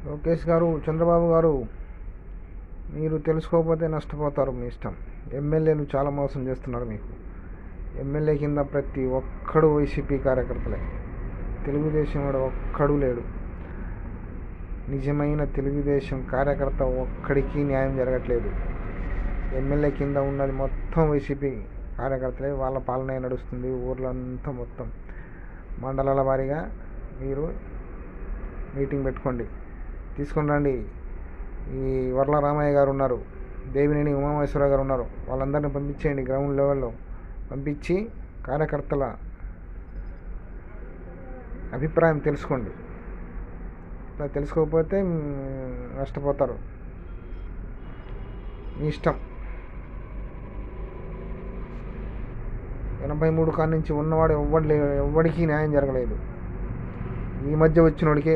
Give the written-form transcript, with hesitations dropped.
లోకేష్ గారు, చంద్రబాబు గారు, మీరు తెలుసుకోకపోతే నష్టపోతారు. మీ ఇష్టం. ఎమ్మెల్యేలు చాలా మోసం చేస్తున్నారు మీకు. ఎమ్మెల్యే కింద ప్రతి ఒక్కడు వైసీపీ కార్యకర్తలే. తెలుగుదేశం వాడు ఒక్కడు లేడు. నిజమైన తెలుగుదేశం కార్యకర్త ఒక్కడికి న్యాయం జరగట్లేదు. ఎమ్మెల్యే కింద ఉన్నది మొత్తం వైసీపీ కార్యకర్తలే. వాళ్ళ పాలనే నడుస్తుంది ఊర్లంతా. మొత్తం మండలాల వారీగా మీరు మీటింగ్ పెట్టుకోండి, తీసుకొని రండి. ఈ వర్ల రామయ్య గారు ఉన్నారు, దేవినేని ఉమామహేశ్వరరావు గారు ఉన్నారు, వాళ్ళందరినీ పంపించేయండి. గ్రౌండ్ లెవెల్లో పంపించి కార్యకర్తల అభిప్రాయం తెలుసుకోండి. తెలుసుకోకపోతే నష్టపోతారు. మీ ఇష్టం. 83 కాడి నుంచి ఉన్నవాడు ఎవ్వడికి న్యాయం జరగలేదు. ఈ మధ్య వచ్చిన వాడికే